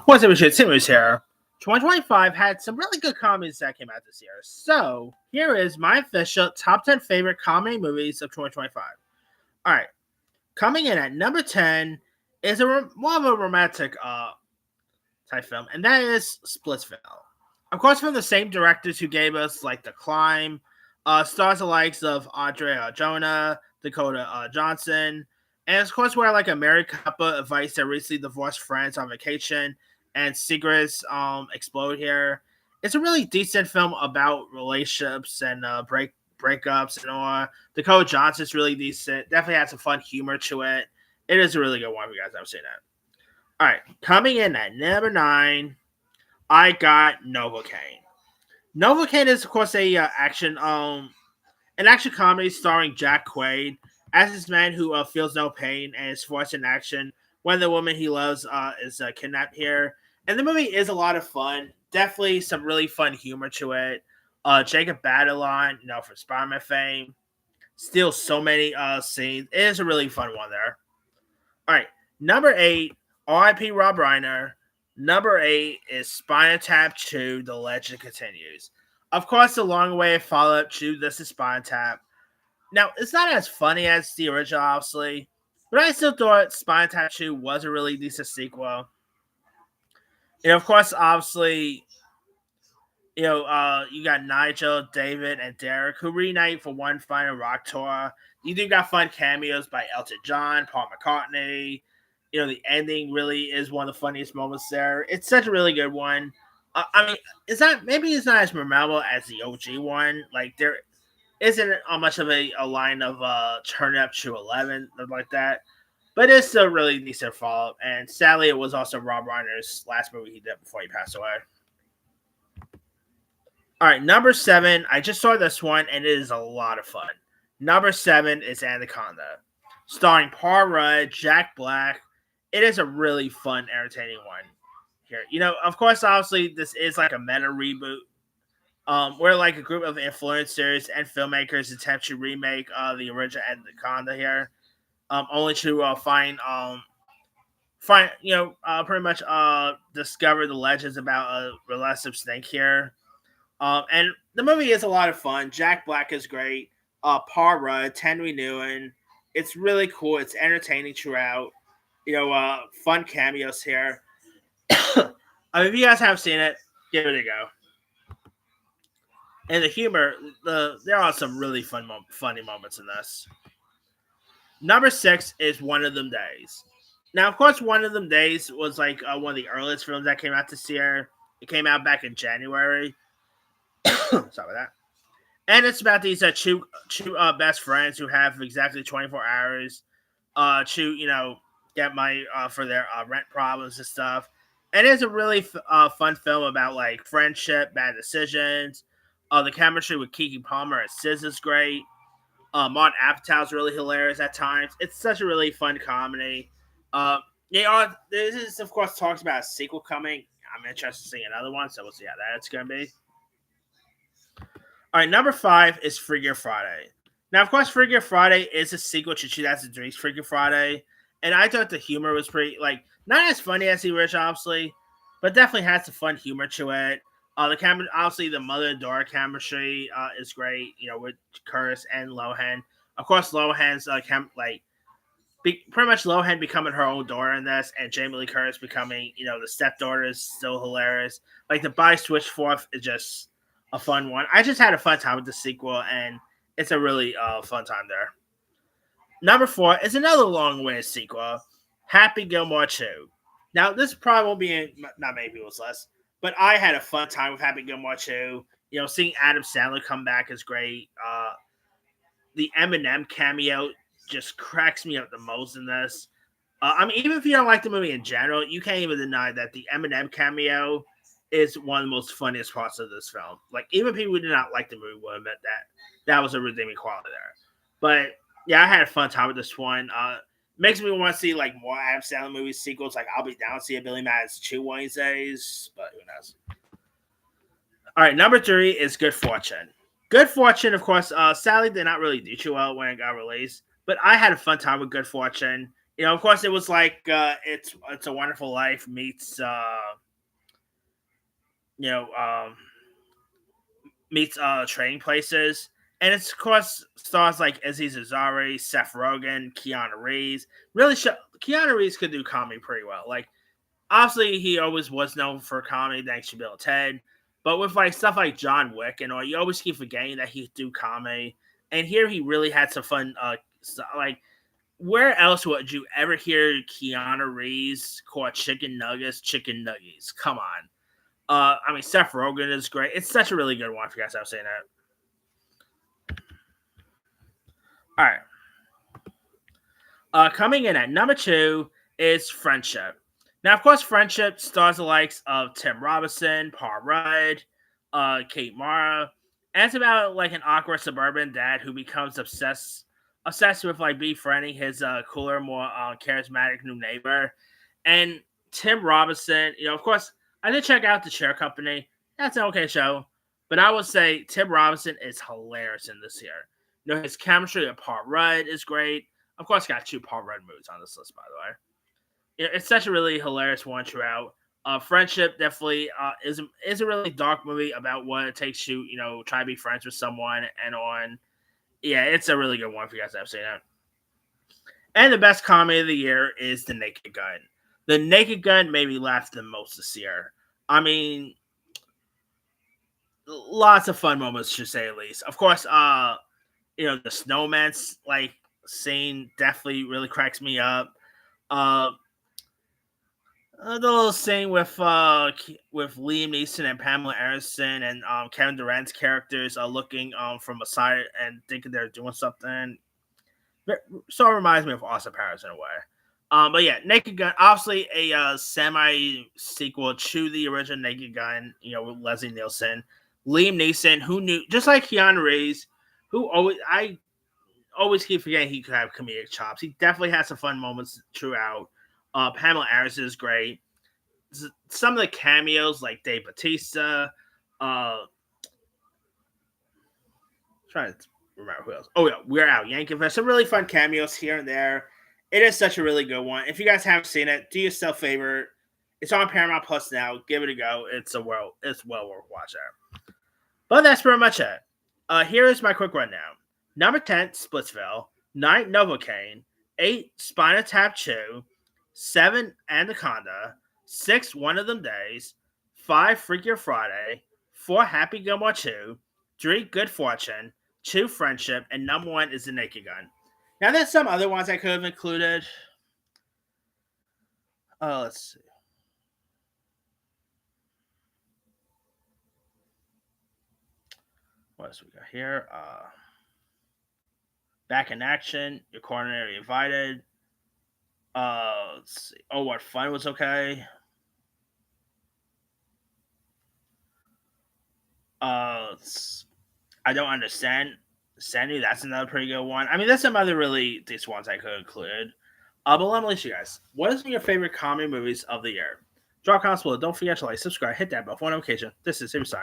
What's up, shit? Simmers here. 2025 had some really good comedies that came out this year. So, here is my official top 10 favorite comedy movies of 2025. Alright, coming in at number 10 is more of a romantic type film, and that is Splitsville. Of course, from the same directors who gave us like The Climb, stars the likes of Audrey Jonah, Dakota Johnson, and of course, where like a married couple advice their recently divorced friends on vacation, and secrets explode here. It's a really decent film about relationships and breakups and all. Dakota Johnson's really decent. Definitely has some fun humor to it. It is a really good one if you guys haven't seen it. All right, coming in at number 9, I got Novocaine. Novocaine is of course a an action comedy starring Jack Quaid as this man who feels no pain and is forced in action when the woman he loves is kidnapped here. And the movie is a lot of fun. Definitely some really fun humor to it. Jacob Batalon, from Spider-Man fame, steals so many scenes. It is a really fun one there. All right, number 8, R.I.P. Rob Reiner. Number 8 is Spinal Tap 2, The Legend Continues. Of course, the long way follow-up to This is Spinal Tap. Now, it's not as funny as the original, obviously, but I still thought Spinal Tap 2 was a really decent sequel. And of course, obviously, you got Nigel, David, and Derek who reunite for one final rock tour. You do got fun cameos by Elton John, Paul McCartney. The ending really is one of the funniest moments there. It's such a really good one. It's not as memorable as the OG one. Like there isn't much of a line of Turn Up to 11 like that, but it's still really decent follow up. And sadly, it was also Rob Reiner's last movie he did before he passed away. All right, number 7. I just saw this one, and it is a lot of fun. Number 7 is Anaconda, starring Paul Rudd, Jack Black. It is a really fun, entertaining one here. Of course, obviously, this is like a meta reboot, where like a group of influencers and filmmakers attempt to remake the original Anaconda here, only to pretty much discover the legends about a relentless snake here. And the movie is a lot of fun. Jack Black is great. Paul Rudd, Henry Nguyen. It's really cool. It's entertaining throughout. Fun cameos here. If you guys haven't seen it, give it a go. And the humor, there are some really funny moments in this. Number 6 is One of Them Days. Now, of course, One of Them Days was like one of the earliest films that came out this year. It came out back in January. Sorry about that. And it's about these two best friends who have exactly 24 hours to get money for their rent problems and stuff. And it's a really fun film about like friendship, bad decisions. The chemistry with Keke Palmer and Sis is great. Martin Apatow's really hilarious at times. It's such a really fun comedy. This is of course talks about a sequel coming. I'm interested in seeing another one, so we'll see how that's going to be. All right, number 5 is Freaky Friday. Now, of course, Freaky Friday is a sequel to 2003's Freaky Friday, and I thought the humor was pretty, not as funny as the original, obviously, but definitely has some fun humor to it. Obviously, the mother and daughter chemistry is great, with Curtis and Lohan. Of course, Lohan's pretty much Lohan becoming her own daughter in this, and Jamie Lee Curtis becoming, the stepdaughter is still hilarious. Like the By Switch Forth is just a fun one. I just had a fun time with the sequel, and it's a really fun time there. Number 4 is another long-awaited sequel, Happy Gilmore 2. Now, this probably won't be not many people's list, but I had a fun time with Happy Gilmore 2. Seeing Adam Sandler come back is great. The Eminem cameo just cracks me up the most in this. Even if you don't like the movie in general, you can't even deny that the Eminem cameo is one of the most funniest parts of this film. Like, even people who did not like the movie will admit that was a redeeming quality there. But yeah, I had a fun time with this one. Makes me want to see like more Adam Sandler movie sequels. Like, I'll be down to see a Billy Madison 2 one of these days, but who knows? All right, number 3 is Good Fortune. Good Fortune, of course, sadly did not really do too well when it got released, but I had a fun time with Good Fortune. Of course, it was like it's a Wonderful Life meets you know meets Trading Places, and it's of course stars like Aziz Ansari, Seth Rogen, Keanu Reeves. Keanu Reeves could do comedy pretty well. Like obviously, he always was known for comedy thanks to Bill and Ted, but with like stuff like John Wick and all, you always keep forgetting that he could do comedy. And here he really had some fun. Like where else would you ever hear Keanu Reeves call chicken nuggets chicken nuggies? Come on. I mean, Seth Rogen is great. It's such a really good one. If you guys have seen that. All right. Coming in at number two is Friendship. Now, of course, Friendship stars the likes of Tim Robinson, Paul Rudd, Kate Mara, and it's about like an awkward suburban dad who becomes obsessed with like befriending his cooler, more charismatic new neighbor. And Tim Robinson, of course, I did check out The Chair Company. That's an okay show, but I would say Tim Robinson is hilarious in this here. His chemistry with Paul Rudd is great. Of course, got two Paul Rudd movies on this list, by the way. It's such a really hilarious one throughout. Friendship definitely is a really dark movie about what it takes to try to be friends with someone and on. Yeah, it's a really good one if you guys have seen it. And the best comedy of the year is The Naked Gun. The Naked Gun made me laugh the most this year. I mean, lots of fun moments to say at least. Of course, the snowman's like scene definitely really cracks me up. Uh, the little scene with Liam Neeson and Pamela Anderson and Kevin Durant's characters are looking from a side and thinking they're doing something. So it reminds me of Austin Powers in a way. But yeah, Naked Gun, obviously a semi sequel to the original Naked Gun. With Leslie Nielsen, Liam Neeson, who knew, just like Keanu Reeves, who I always keep forgetting he could have comedic chops. He definitely has some fun moments throughout. Pamela Anderson is great. Some of the cameos, like Dave Bautista, trying to remember who else. Oh yeah, We're Al Yankovic. Some really fun cameos here and there. It is such a really good one. If you guys haven't seen it, do yourself a favor. It's on Paramount Plus now. Give it a go. It's well worth watching. But that's pretty much it. Here is my quick rundown. Number 10, Splitsville. 9, Novocaine. 8, Spinal Tap 2. 7, Anaconda. 6, One of Them Days. 5, Freakier Friday. 4, Happy Gilmore 2. 3, Good Fortune. 2, Friendship. And number 1 is The Naked Gun. Now, there's some other ones I could have included. Let's see. What else we got here? Back in Action. Your Coronary Invited. Let's see. Oh, What Fun was okay. I Don't Understand. Sandy, that's another pretty good one. I mean, there's some other really decent ones I could include. But let me ask you guys, what is your favorite comedy movies of the year? Drop comments below. Don't forget to like, subscribe, hit that bell for notification. This is Super Sign.